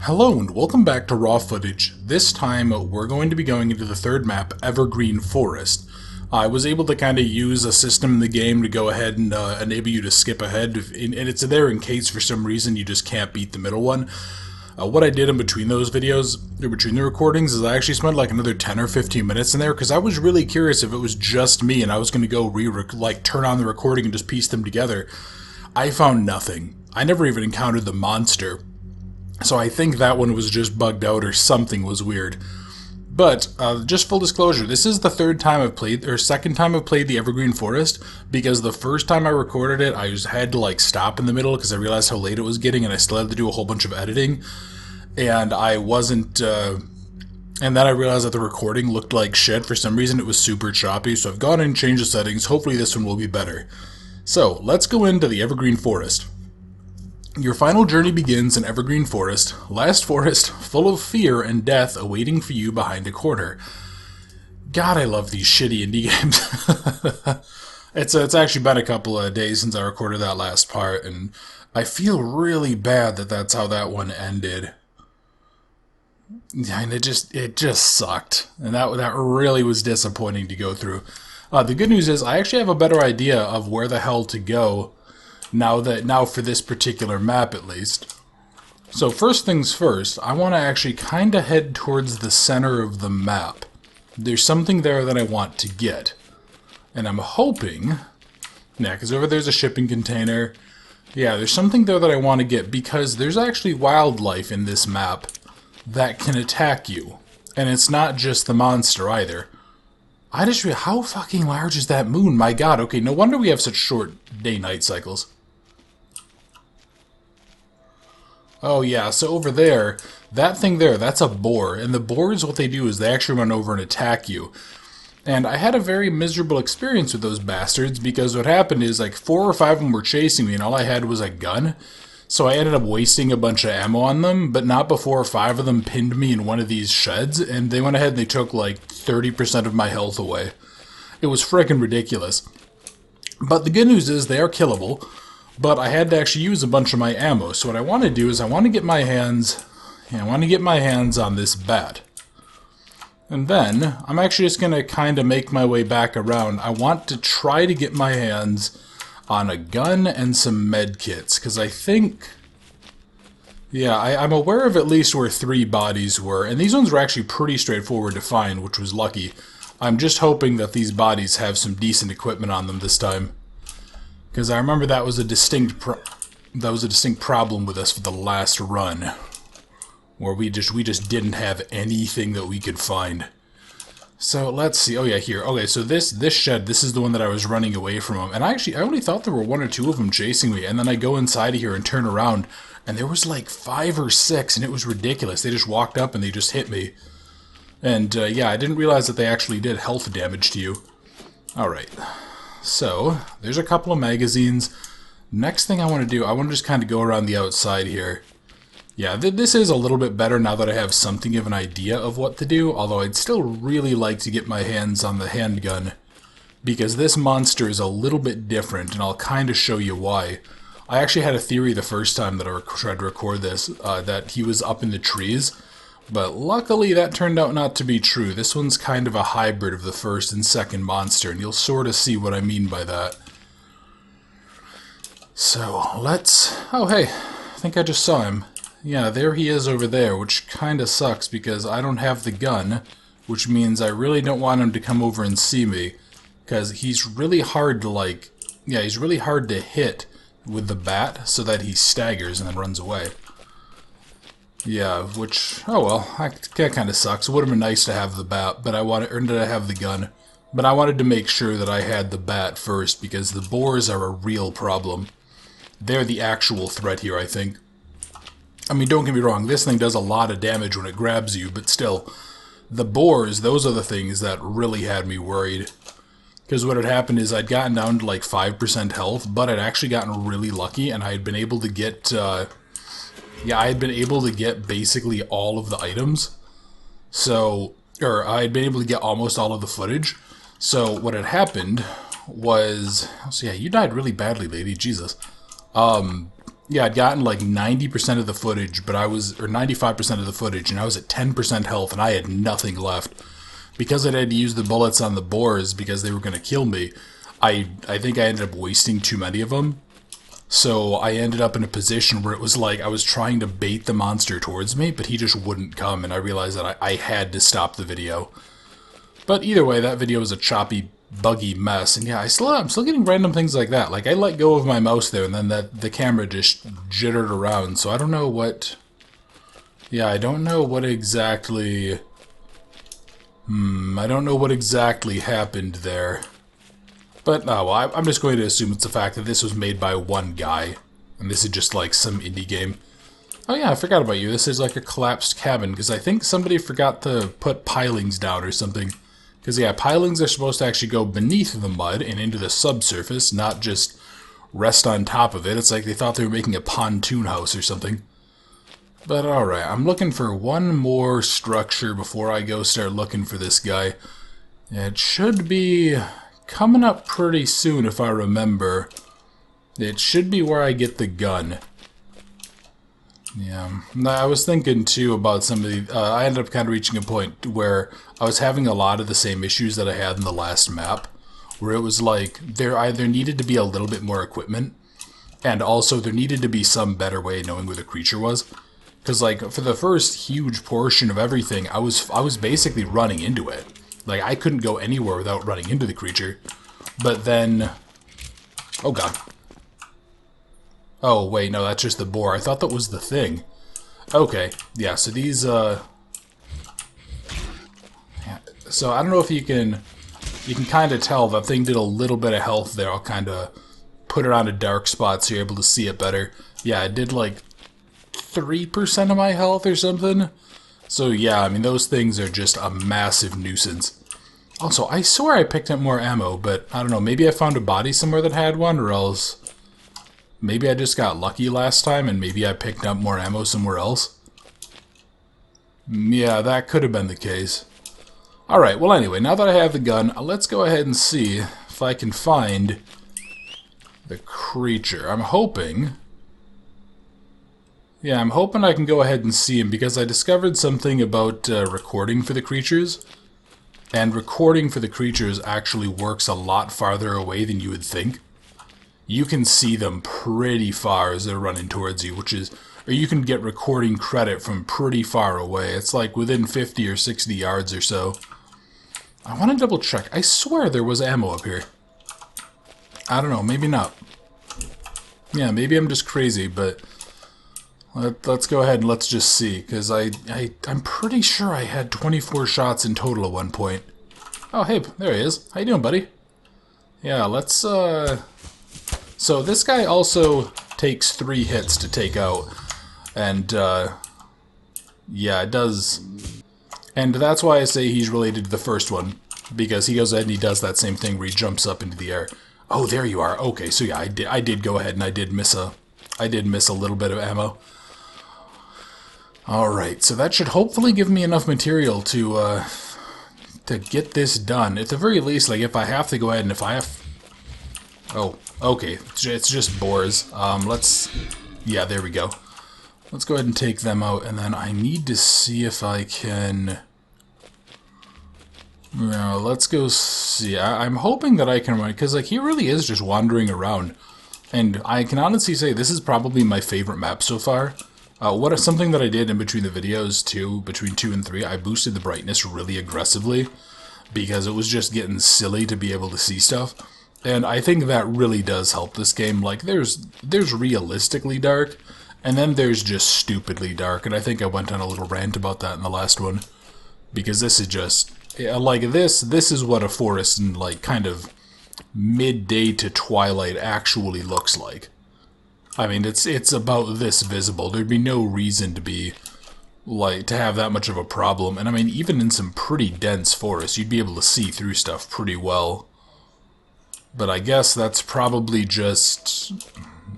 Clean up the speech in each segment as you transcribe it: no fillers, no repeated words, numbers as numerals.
Hello and welcome back to Raw Footage. This time we're going to be going into the third map, Evergreen Forest. I was able to kind of use a system in the game to go ahead and enable you to skip ahead, and it's there in case for some reason you just can't beat the middle one. What I did in between those videos, or between the recordings, is I actually spent like another 10 or 15 minutes in there because I was really curious if it was just me and I was going to go turn on the recording and just piece them together. I found nothing. I never even encountered the monster. So I think that one was just bugged out or something was weird. But, just full disclosure, this is the second time I've played the Evergreen Forest, because the first time I recorded it, I just had to stop in the middle because I realized how late it was getting and I still had to do a whole bunch of editing. And I wasn't, and then I realized that the recording looked like shit. For some reason it was super choppy, so I've gone in and changed the settings. Hopefully this one will be better. So, let's go into the Evergreen Forest. Your final journey begins in Evergreen Forest, last forest full of fear and death awaiting for you behind a corner. God, I love these shitty indie games. It's actually been a couple of days since I recorded that last part, and I feel really bad that that's how that one ended. And it just sucked, and that really was disappointing to go through. The good news is I actually have a better idea of where the hell to go. Now for this particular map at least. So first things first, I want to actually kind of head towards the center of the map. There's something there that I want to get. And I'm hoping... Yeah, because over there's a shipping container. Yeah, there's something there that I want to get because there's actually wildlife in this map that can attack you. And it's not just the monster either. I just realized, how fucking large is that moon? My god, okay, no wonder we have such short day-night cycles. Oh yeah, so over there, that thing there, that's a boar. And the boars, what they do is they actually run over and attack you. And I had a very miserable experience with those bastards because what happened is 4 or 5 of them were chasing me and all I had was a gun. So I ended up wasting a bunch of ammo on them, but not before 5 of them pinned me in one of these sheds, and they went ahead and they took 30% of my health away. It was frickin' ridiculous. But the good news is they are killable, but I had to actually use a bunch of my ammo. So what I want to do is I want to get my hands on this bat. And then I'm actually just going to kind of make my way back around. I want to try to get my hands on a gun and some med kits, because I think... Yeah, I'm aware of at least where 3 bodies were, and these ones were actually pretty straightforward to find, which was lucky. I'm just hoping that these bodies have some decent equipment on them this time. Because I remember that was a distinct problem with us for the last run, where we just didn't have anything that we could find. So let's see. Oh yeah, here. Okay, so this shed, this is the one that I was running away from them. And I only thought there were 1 or 2 of them chasing me. And then I go inside of here and turn around, and there was 5 or 6, and it was ridiculous. They just walked up and they just hit me. And yeah, I didn't realize that they actually did health damage to you. Alright. So, there's a couple of magazines. Next thing I want to do, I want to just kind of go around the outside here. Yeah, this is a little bit better now that I have something of an idea of what to do, although I'd still really like to get my hands on the handgun, because this monster is a little bit different, and I'll kind of show you why. I actually had a theory the first time that I tried to record this, that he was up in the trees, but luckily that turned out not to be true. This one's kind of a hybrid of the first and second monster, and you'll sort of see what I mean by that. So, let's... Oh, hey, I think I just saw him. Yeah, there he is over there, which kind of sucks because I don't have the gun, which means I really don't want him to come over and see me, because he's really hard to, he's really hard to hit with the bat so that he staggers and then runs away. Yeah, which, oh well, that kind of sucks. It would have been nice to have the bat, but to have the gun. But I wanted to make sure that I had the bat first, because the boars are a real problem. They're the actual threat here, I think. I mean, don't get me wrong, this thing does a lot of damage when it grabs you, but still, the boars, those are the things that really had me worried. Because what had happened is I'd gotten down to 5% health, but I'd actually gotten really lucky, and I had been able to get, I had been able to get basically all of the items. So, or I had been able to get almost all of the footage. So what had happened was, so yeah, you died really badly, lady, Jesus. Yeah, I'd gotten like 90% of the footage, but I was, or 95% of the footage, and I was at 10% health, and I had nothing left. Because I had to use the bullets on the boars because they were going to kill me, I think I ended up wasting too many of them. So I ended up in a position where it was like I was trying to bait the monster towards me, but he just wouldn't come, and I realized that I had to stop the video. But either way, that video was a choppy, buggy mess, and yeah, I'm still getting random things like that. Like, I let go of my mouse there, and then the camera just jittered around, so I don't know what... Yeah, I don't know what exactly... I don't know what exactly happened there. But, no, well, I'm just going to assume it's the fact that this was made by one guy, and this is just like some indie game. Oh yeah, I forgot about you. This is like a collapsed cabin, because I think somebody forgot to put pilings down or something. Because, yeah, pilings are supposed to actually go beneath the mud and into the subsurface, not just rest on top of it. It's like they thought they were making a pontoon house or something. But alright, I'm looking for one more structure before I go start looking for this guy. It should be coming up pretty soon if I remember. It should be where I get the gun. Yeah, I was thinking too about some of the... I ended up kind of reaching a point where I was having a lot of the same issues that I had in the last map, where it was like there either needed to be a little bit more equipment, and also there needed to be some better way of knowing where the creature was. Because, like, for the first huge portion of everything, I was basically running into it. Like, I couldn't go anywhere without running into the creature. But then... Oh, God. Oh, wait, no, that's just the boar. I thought that was the thing. Okay, yeah, so these, yeah. So, I don't know if you can... You can kind of tell that thing did a little bit of health there. I'll kind of put it on a dark spot so you're able to see it better. Yeah, it did, like... 3% of my health or something. So yeah, I mean, those things are just a massive nuisance. Also, I swear I picked up more ammo, but I don't know, maybe I found a body somewhere that had one, or else maybe I just got lucky last time and maybe I picked up more ammo somewhere else. Yeah, that could have been the case. Alright, well anyway, now that I have the gun, let's go ahead and see if I can find the creature. I'm hoping... Yeah, I'm hoping I can go ahead and see him, because I discovered something about recording for the creatures. And recording for the creatures actually works a lot farther away than you would think. You can see them pretty far as they're running towards you, which is... Or you can get recording credit from pretty far away. It's like within 50 or 60 yards or so. I want to double check. I swear there was ammo up here. I don't know, maybe not. Yeah, maybe I'm just crazy, but... Let's go ahead and let's just see, because I'm pretty sure I had 24 shots in total at one point. Oh, hey, there he is. How you doing, buddy? Yeah, let's, So this guy also takes 3 hits to take out, and, yeah, it does. And that's why I say he's related to the first one, because he goes ahead and he does that same thing where he jumps up into the air. Oh, there you are. Okay, so yeah, I did go ahead and I did miss a little bit of ammo. Alright, so that should hopefully give me enough material to get this done. At the very least, like, if I have to go ahead and if I have... Oh, okay, it's just boars. Yeah, there we go. Let's go ahead and take them out, and then I need to see if I can... let's go see. I'm hoping that I can run, because, like, he really is just wandering around. And I can honestly say this is probably my favorite map so far. Something that I did in between the videos, too, between 2 and 3, I boosted the brightness really aggressively, because it was just getting silly to be able to see stuff. And I think that really does help this game. Like, there's realistically dark, and then there's just stupidly dark, and I think I went on a little rant about that in the last one. Because this is just, like, this is what a forest in, like, kind of midday to twilight actually looks like. I mean, it's about this visible. There'd be no reason to be, like, to have that much of a problem. And I mean, even in some pretty dense forests, you'd be able to see through stuff pretty well. But I guess that's probably just,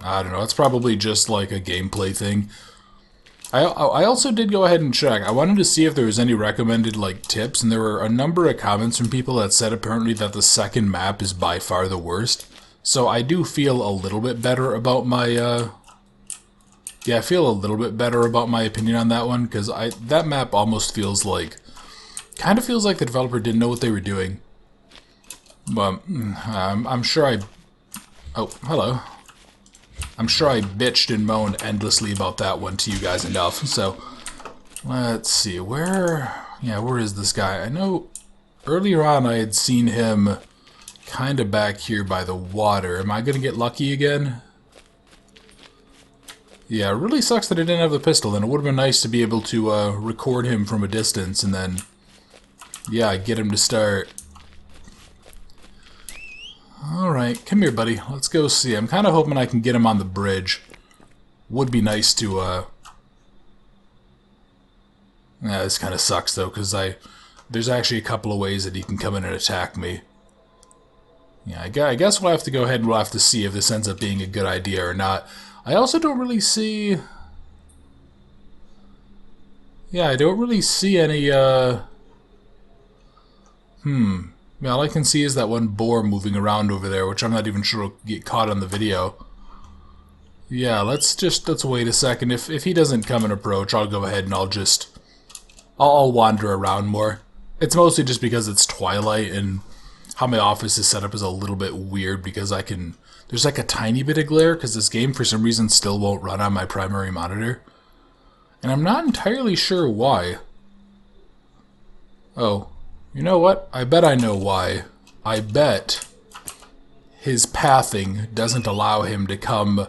I don't know, it's probably just like a gameplay thing. I also did go ahead and check. I wanted to see if there was any recommended, like, tips, and there were a number of comments from people that said apparently that the second map is by far the worst. So I do feel a little bit better about my Yeah, I feel a little bit better about my opinion on that one, because that map almost feels like... kind of feels like the developer didn't know what they were doing. But I'm sure I... Oh, hello. I'm sure I bitched and moaned endlessly about that one to you guys enough, so... let's see, where... yeah, where is this guy? I know earlier on I had seen him kind of back here by the water. Am I going to get lucky again? Yeah, it really sucks that I didn't have the pistol, and it would have been nice to be able to record him from a distance and then, yeah, get him to start. Alright, come here, buddy. Let's go see. I'm kind of hoping I can get him on the bridge. Would be nice to, yeah, this kind of sucks, though, because there's actually a couple of ways that he can come in and attack me. Yeah, I guess we'll have to go ahead and we'll have to see if this ends up being a good idea or not. I also don't really see... yeah, I don't really see any, Yeah, all I can see is that one boar moving around over there, which I'm not even sure will get caught on the video. Yeah, let's wait a second. If he doesn't come and approach, I'll go ahead and I'll wander around more. It's mostly just because it's twilight and how my office is set up is a little bit weird because there's like a tiny bit of glare because this game for some reason still won't run on my primary monitor. And I'm not entirely sure why. Oh, you know what? I bet I know why. I bet his pathing doesn't allow him to come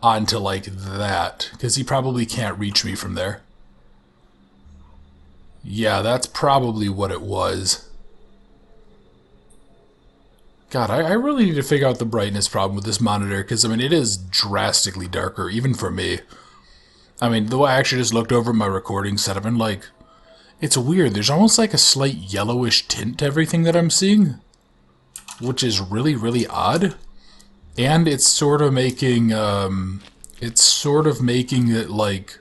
onto like that, because he probably can't reach me from there. Yeah, that's probably what it was. God, I really need to figure out the brightness problem with this monitor, because, I mean, it is drastically darker, even for me. I mean, the way I actually just looked over my recording setup, and, like, it's weird. There's almost like a slight yellowish tint to everything that I'm seeing, which is really, really odd. And it's sort of making, it, like...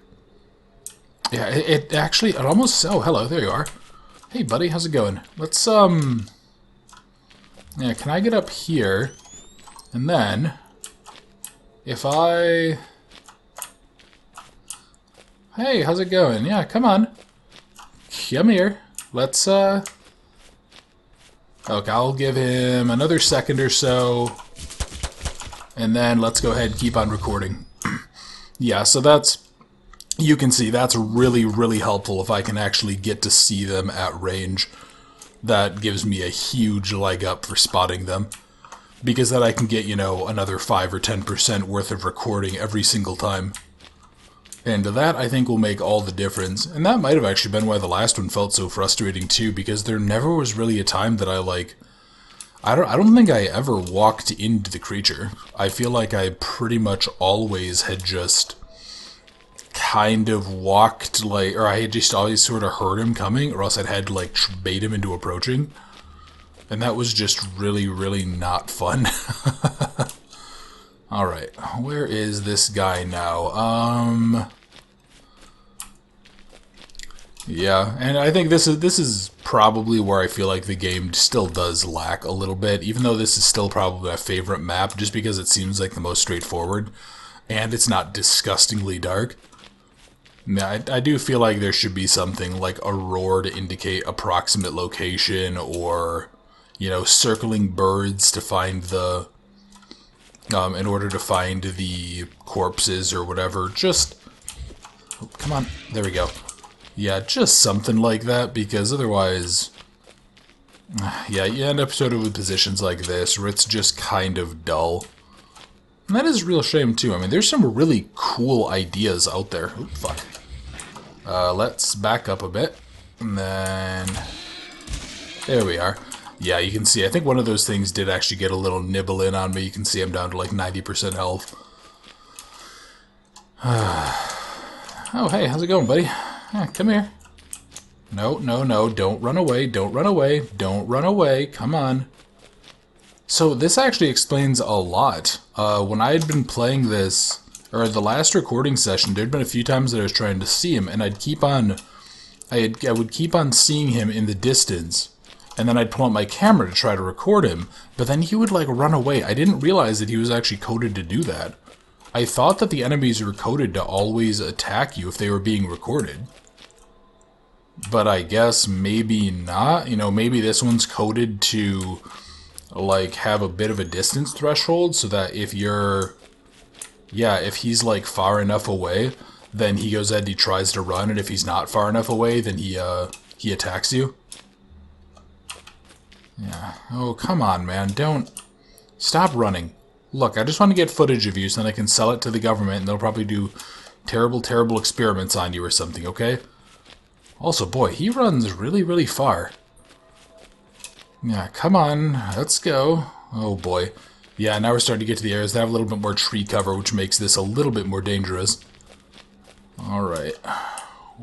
yeah, it actually, it almost... oh, hello, there you are. Hey, buddy, how's it going? Let's, yeah, can I get up here? And then, if I... hey, how's it going? Yeah, come on. Come here. Let's, okay, I'll give him another second or so. And then let's go ahead and keep on recording. Yeah, so that's... you can see that's really, really helpful if I can actually get to see them at range. That gives me a huge leg up for spotting them. Because then I can get, you know, another 5 or 10% worth of recording every single time. And that, I think, will make all the difference. And that might have actually been why the last one felt so frustrating, too, because there never was really a time that I, like... I don't think I ever walked into the creature. I feel like I pretty much always had just kind of walked, like, or I had just always sort of heard him coming, or else I'd had to, like, bait him into approaching. And that was just really, really not fun. Alright, where is this guy now? Yeah, and I think this is probably where I feel like the game still does lack a little bit, even though this is still probably my favorite map, just because it seems like the most straightforward, and it's not disgustingly dark. Yeah, I do feel like there should be something like a roar to indicate approximate location, or, you know, circling birds to find the, in order to find the corpses or whatever. Just, oh, come on, there we go. Yeah, just something like that, because otherwise, yeah, you end up sort of with positions like this, where it's just kind of dull. And that is a real shame, too. I mean, there's some really cool ideas out there. Oh, fuck. Let's back up a bit. And then... there we are. Yeah, you can see, I think one of those things did actually get a little nibble in on me. You can see I'm down to like 90% health. Oh, hey, how's it going, buddy? Yeah, come here. No, no, no, don't run away, don't run away, don't run away, come on. So this actually explains a lot. When I had been playing this, or the last recording session, there'd been a few times that I was trying to see him, and I would keep on seeing him in the distance, and then I'd pull out my camera to try to record him, but then he would like run away. I didn't realize that he was actually coded to do that. I thought that the enemies were coded to always attack you if they were being recorded. But I guess maybe not. You know, maybe this one's coded to, like, have a bit of a distance threshold so that if you're... Yeah, if he's, like, far enough away, then he goes ahead and he tries to run, and if he's not far enough away, then he attacks you. Yeah. Oh, come on, man. Don't... Stop running. Look, I just want to get footage of you so then I can sell it to the government, and they'll probably do terrible, terrible experiments on you or something, okay? Also, boy, he runs really, really far. Yeah, come on. Let's go. Oh, boy. Yeah, now we're starting to get to the areas that have a little bit more tree cover, which makes this a little bit more dangerous. Alright.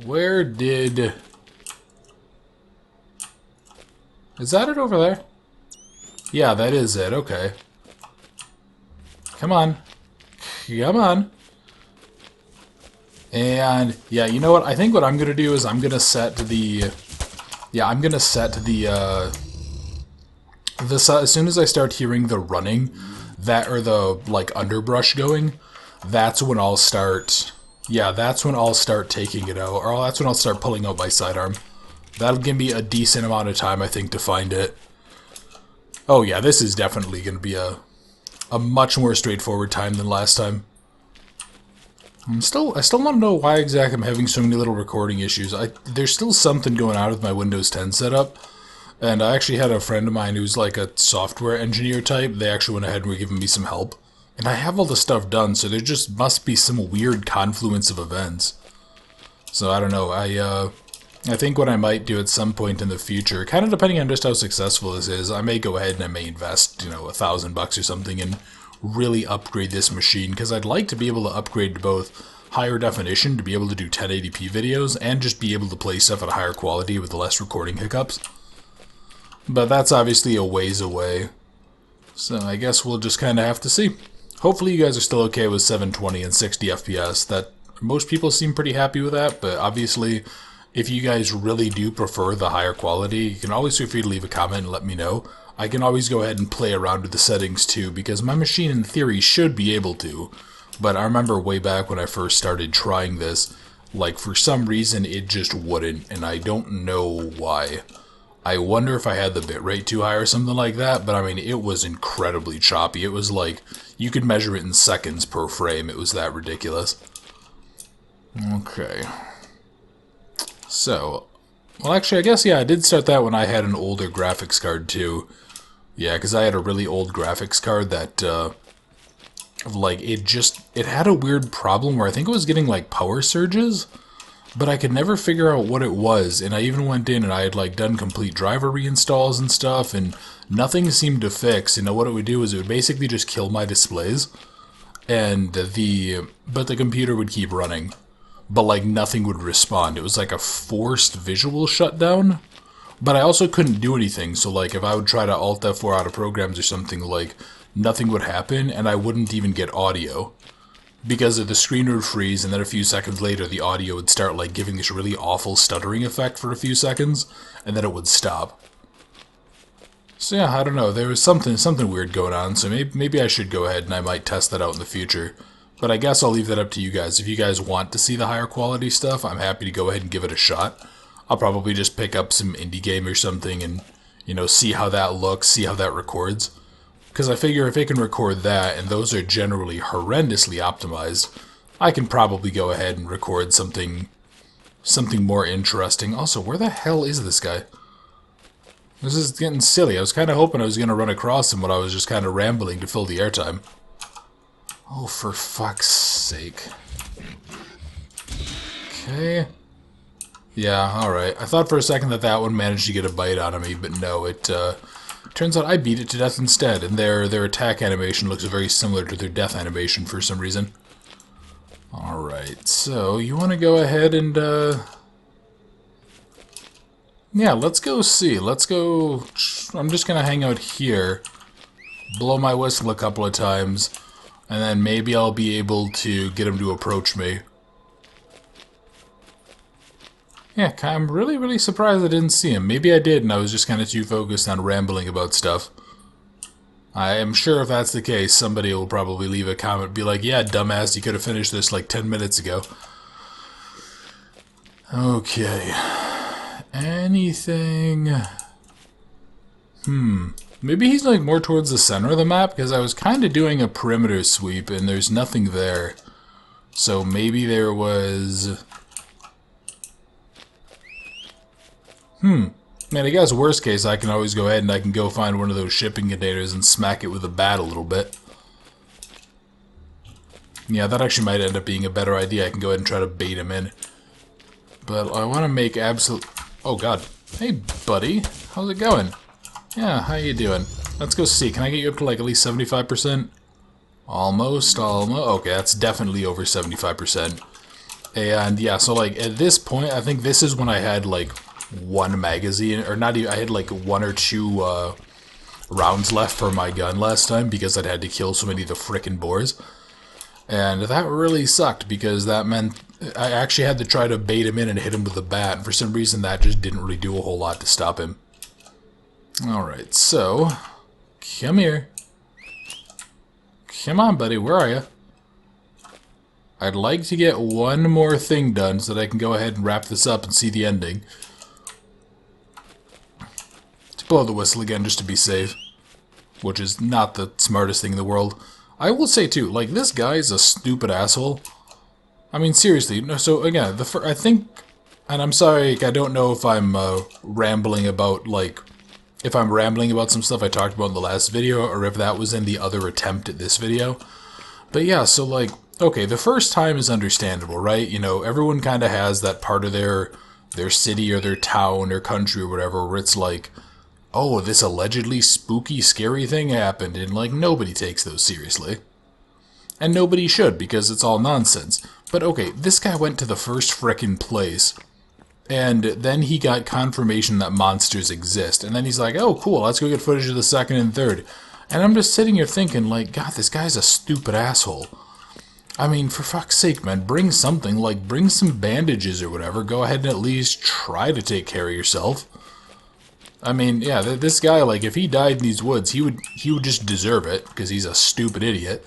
Where did... Is that it over there? Yeah, that is it. Okay. Come on. Come on. And, yeah, you know what? I think what I'm going to do is I'm going to set the... Yeah, I'm going to set the as soon as I start hearing the running, that or the, like, underbrush going, that's when I'll start... Yeah, that's when I'll start taking it out, or that's when I'll start pulling out my sidearm. That'll give me a decent amount of time, I think, to find it. Oh yeah, this is definitely going to be a much more straightforward time than last time. I still want to know why exactly I'm having so many little recording issues. There's still something going on with my Windows 10 setup. And I actually had a friend of mine who's like a software engineer type. They actually went ahead and were giving me some help. And I have all the stuff done, so there just must be some weird confluence of events. So I don't know, I think what I might do at some point in the future, kind of depending on just how successful this is, I may go ahead and I may invest, you know, $1,000 or something and really upgrade this machine, because I'd like to be able to upgrade to both higher definition, to be able to do 1080p videos, and just be able to play stuff at a higher quality with less recording hiccups. But that's obviously a ways away, so I guess we'll just kind of have to see. Hopefully you guys are still okay with 720 and 60 FPS. That most people seem pretty happy with that, but obviously if you guys really do prefer the higher quality, you can always feel free to leave a comment and let me know. I can always go ahead and play around with the settings too, because my machine in theory should be able to. But I remember way back when I first started trying this, like for some reason it just wouldn't, and I don't know why. I wonder if I had the bitrate too high or something like that, but I mean, it was incredibly choppy. It was like, you could measure it in seconds per frame. It was that ridiculous. Okay. So, well actually I guess, yeah, I did start that when I had an older graphics card too. Yeah, because I had a really old graphics card that, like, it had a weird problem where I think it was getting, like, power surges, but I could never figure out what it was, and I even went in and I had, like, done complete driver reinstalls and stuff, and nothing seemed to fix. You know, what it would do is it would basically just kill my displays, and but the computer would keep running, but, like, nothing would respond. It was like a forced visual shutdown. But I also couldn't do anything, so like if I would try to Alt F4 out of programs or something, like nothing would happen and I wouldn't even get audio. Because the screen would freeze and then a few seconds later the audio would start like giving this really awful stuttering effect for a few seconds and then it would stop. So yeah, I don't know, there was something weird going on, so maybe I should go ahead and I might test that out in the future. But I guess I'll leave that up to you guys. If you guys want to see the higher quality stuff, I'm happy to go ahead and give it a shot. I'll probably just pick up some indie game or something and, you know, see how that looks, see how that records. Because I figure if it can record that, and those are generally horrendously optimized, I can probably go ahead and record something more interesting. Also, where the hell is this guy? This is getting silly. I was kind of hoping I was going to run across him when I was just kind of rambling to fill the airtime. Oh, for fuck's sake. Okay. Yeah, alright. I thought for a second that one managed to get a bite out of me, but no, it turns out I beat it to death instead, and their attack animation looks very similar to their death animation for some reason. Alright, so you want to go ahead and, yeah, let's go see. Let's go... I'm just going to hang out here, blow my whistle a couple of times, and then maybe I'll be able to get him to approach me. Yeah, I'm really surprised I didn't see him. Maybe I did, and I was just kind of too focused on rambling about stuff. I am sure if that's the case, somebody will probably leave a comment, be like, yeah, dumbass, you could have finished this like 10 minutes ago. Okay. Anything... Maybe he's like more towards the center of the map, because I was kind of doing a perimeter sweep and there's nothing there. So maybe there was... Man, I guess worst case I can always go ahead and I can go find one of those shipping containers and smack it with a bat a little bit. Yeah, that actually might end up being a better idea. I can go ahead and try to bait him in. But I want to make absolute... Oh god. Hey buddy, how's it going? Yeah, how you doing? Let's go see. Can I get you up to like at least 75%? Almost. Okay, that's definitely over 75%. And yeah, so like at this point, I think this is when I had like one magazine, or not even, I had like one or two rounds left for my gun last time because I'd had to kill so many of the frickin' boars. And that really sucked because that meant I actually had to try to bait him in and hit him with a bat. And for some reason that just didn't really do a whole lot to stop him. Alright, so come here. Come on, buddy, where are you? I'd like to get one more thing done so that I can go ahead and wrap this up and see the ending. To blow the whistle again just to be safe. Which is not the smartest thing in the world. I will say too, like, this guy is a stupid asshole. I mean, seriously, no, so again, I think, and I'm sorry, I don't know if I'm rambling about, like, if I'm rambling about some stuff I talked about in the last video, or if that was in the other attempt at this video. But yeah, so like, okay, the first time is understandable, right? You know, everyone kind of has that part of their city or their town or country or whatever where it's like, oh, this allegedly spooky, scary thing happened, and like, nobody takes those seriously. And nobody should, because it's all nonsense. But okay, this guy went to the first frickin' place, and then he got confirmation that monsters exist. And then he's like, oh, cool, let's go get footage of the second and third. And I'm just sitting here thinking, like, God, this guy's a stupid asshole. I mean, for fuck's sake, man, bring something, like, bring some bandages or whatever. Go ahead and at least try to take care of yourself. I mean, yeah, this guy, like, if he died in these woods, he would just deserve it, because he's a stupid idiot.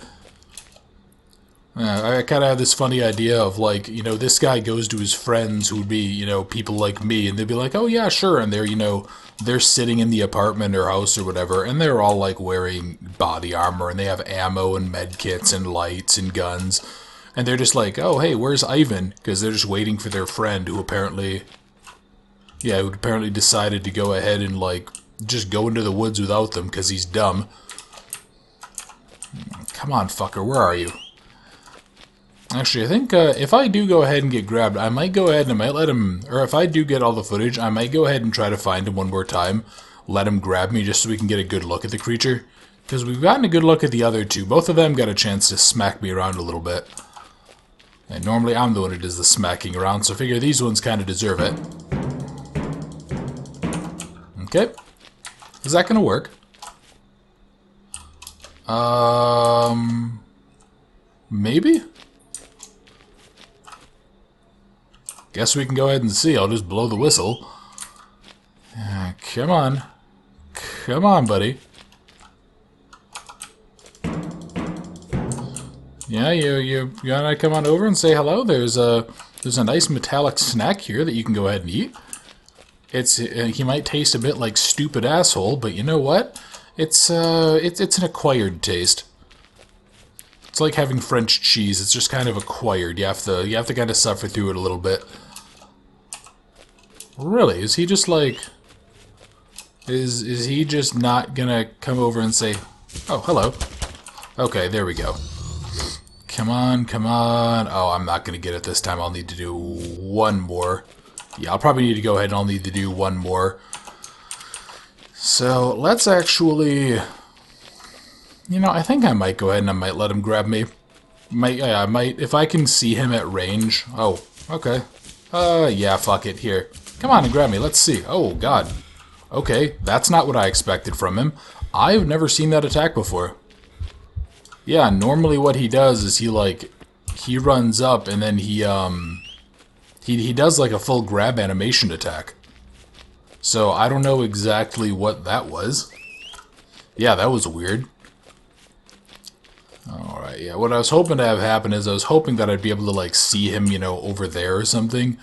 I kind of have this funny idea of, like, you know, this guy goes to his friends who would be, you know, people like me, and they'd be like, oh, yeah, sure, and they're, you know, they're sitting in the apartment or house or whatever, and they're all, like, wearing body armor, and they have ammo and med kits and lights and guns, and they're just like, oh, hey, where's Ivan? Because they're just waiting for their friend who apparently, yeah, who apparently decided to go ahead and, like, just go into the woods without them because he's dumb. Come on, fucker, where are you? Actually, I think if I do go ahead and get grabbed, I might go ahead and I might let him, or if I do get all the footage, I might go ahead and try to find him one more time, let him grab me just so we can get a good look at the creature. Because we've gotten a good look at the other two. Both of them got a chance to smack me around a little bit. And normally I'm the one who does the smacking around, so I figure these ones kind of deserve it. Okay. Is that going to work? Maybe? Guess we can go ahead and see. I'll just blow the whistle. Come on. Come on, buddy. Yeah, you wanna come on over and say hello? There's a nice metallic snack here that you can go ahead and eat. He might taste a bit like stupid asshole, but you know what? It's an acquired taste. It's like having French cheese. It's just kind of acquired. You have to kind of suffer through it a little bit. Really? Is he just like... Is he just not gonna come over and say, oh, hello. Okay, there we go. Come on, come on. Oh, I'm not gonna get it this time. I'll need to do one more. Yeah, I'll probably need to go ahead and I'll need to do one more. So, let's actually... You know, I think I might go ahead and I might let him grab me. I might, if I can see him at range. Oh, okay. Yeah, fuck it, here. Come on and grab me, let's see. Oh, God. Okay, that's not what I expected from him. I've never seen that attack before. Yeah, normally what he does is he runs up and then he does like a full grab animation attack. So I don't know exactly what that was. Yeah, that was weird. Alright, yeah, what I was hoping to have happen is I was hoping that I'd be able to, like, see him, you know, over there or something,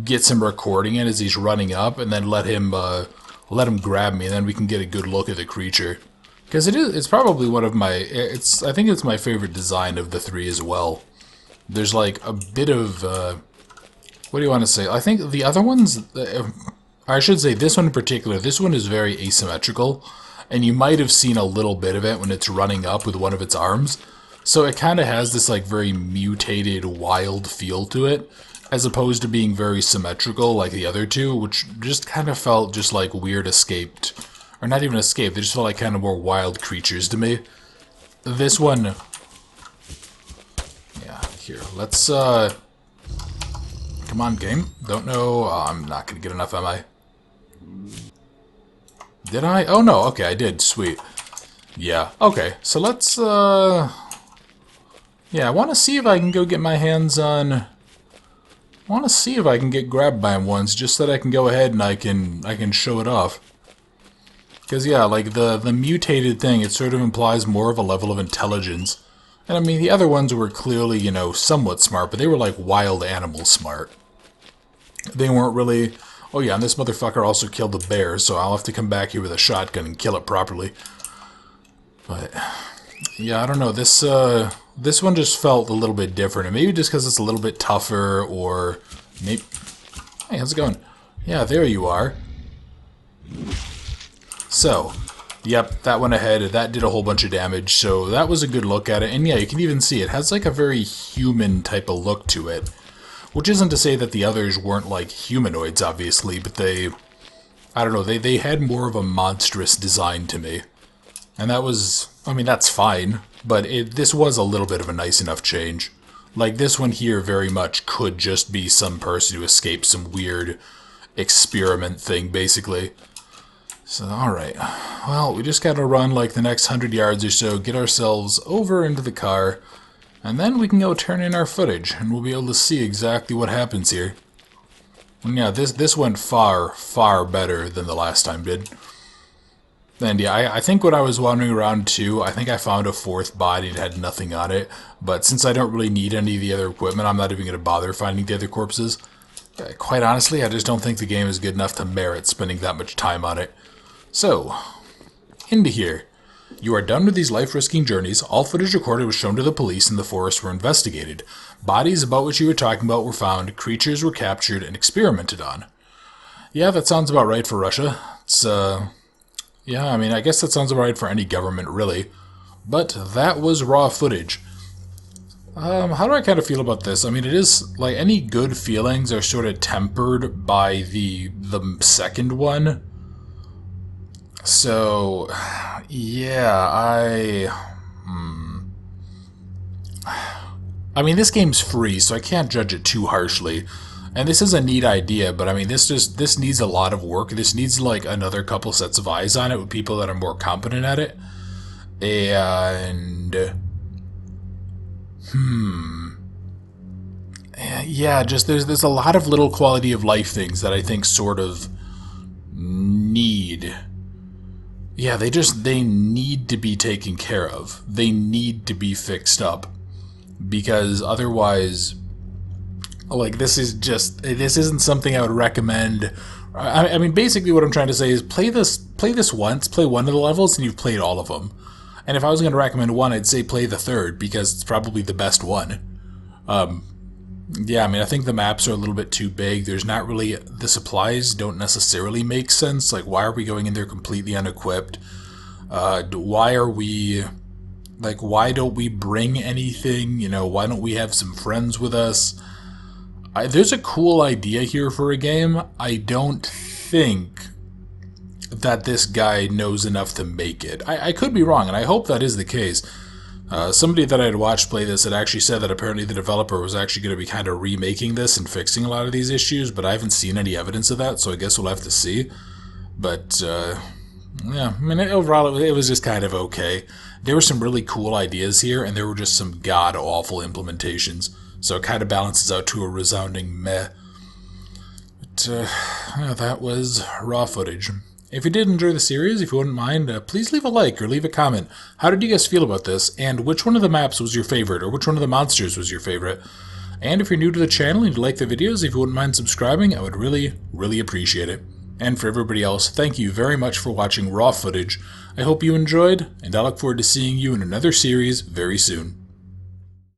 get some recording in as he's running up, and then let him grab me, and then we can get a good look at the creature. Because it's probably one of my, I think it's my favorite design of the three as well. There's, like, a bit of, what do you want to say? I think the other ones, I should say this one in particular, this one is very asymmetrical, and you might have seen a little bit of it when it's running up with one of its arms. So it kind of has this like very mutated, wild feel to it, as opposed to being very symmetrical like the other two, which just kind of felt just like weird escaped, or not even escaped, they just felt like kind of more wild creatures to me. This one, yeah, here, let's, come on game, don't know, I'm not gonna get enough, am I? Did I? Oh no, okay, I did, sweet. Yeah, okay, so let's, yeah, I want to see if I can go get my hands on... I want to see if I can get grabbed by him once, just so that I can go ahead and I can show it off. Because, yeah, like, the mutated thing, it sort of implies more of a level of intelligence. And, I mean, the other ones were clearly, you know, somewhat smart, but they were, like, wild animal smart. They weren't really... Oh, yeah, and this motherfucker also killed a bear, so I'll have to come back here with a shotgun and kill it properly. But... yeah, I don't know, this one just felt a little bit different, and maybe just because it's a little bit tougher, or maybe... Hey, how's it going? Yeah, there you are. So, yep, that went ahead, that did a whole bunch of damage, so that was a good look at it, and yeah, you can even see it has like a very human type of look to it, which isn't to say that the others weren't like humanoids, obviously, but they... I don't know, they had more of a monstrous design to me. And that was, I mean, that's fine, but this was a little bit of a nice enough change. Like, this one here very much could just be some person who escaped some weird experiment thing, basically. So, alright. Well, we just gotta run, like, the next 100 yards or so, get ourselves over into the car, and then we can go turn in our footage, and we'll be able to see exactly what happens here. And yeah, this went far, far better than the last time did. And yeah, I think when I was wandering around too, I think I found a fourth body that had nothing on it. But since I don't really need any of the other equipment, I'm not even going to bother finding the other corpses. Quite honestly, I just don't think the game is good enough to merit spending that much time on it. So, into here. You are done with these life-risking journeys. All footage recorded was shown to the police and the forests were investigated. Bodies about which you were talking about were found, creatures were captured and experimented on. Yeah, that sounds about right for Russia. It's, yeah, I mean, I guess that sounds about right for any government, really. But that was raw footage. How do I kind of feel about this? I mean, it is, like, any good feelings are sort of tempered by the second one. So, yeah, I mean, this game's free, so I can't judge it too harshly. And this is a neat idea, but I mean, this needs a lot of work. This needs, like, another couple sets of eyes on it with people that are more competent at it. And... yeah, just there's a lot of little quality of life things that I think sort of need... yeah, they need to be taken care of. They need to be fixed up. Because otherwise... like, this isn't something I would recommend. I mean, basically what I'm trying to say is play this once, play one of the levels, and you've played all of them. And if I was going to recommend one, I'd say play the third, because it's probably the best one. Yeah, I mean, I think the maps are a little bit too big. There's not really... the supplies don't necessarily make sense. Like, why are we going in there completely unequipped? Why are we... like, why don't we bring anything? You know, why don't we have some friends with us? There's a cool idea here for a game. I don't think that this guy knows enough to make it. I could be wrong, and I hope that is the case. Somebody that I had watched play this had actually said that apparently the developer was actually going to be kind of remaking this and fixing a lot of these issues, but I haven't seen any evidence of that, so I guess we'll have to see. But, yeah, I mean, overall it was just kind of okay. There were some really cool ideas here, and there were just some god-awful implementations. So it kind of balances out to a resounding meh. But, yeah, that was raw footage. If you did enjoy the series, if you wouldn't mind, please leave a like or leave a comment. How did you guys feel about this, and which one of the maps was your favorite, or which one of the monsters was your favorite? And if you're new to the channel and you like the videos, if you wouldn't mind subscribing, I would really, really appreciate it. And for everybody else, thank you very much for watching raw footage. I hope you enjoyed, and I look forward to seeing you in another series very soon.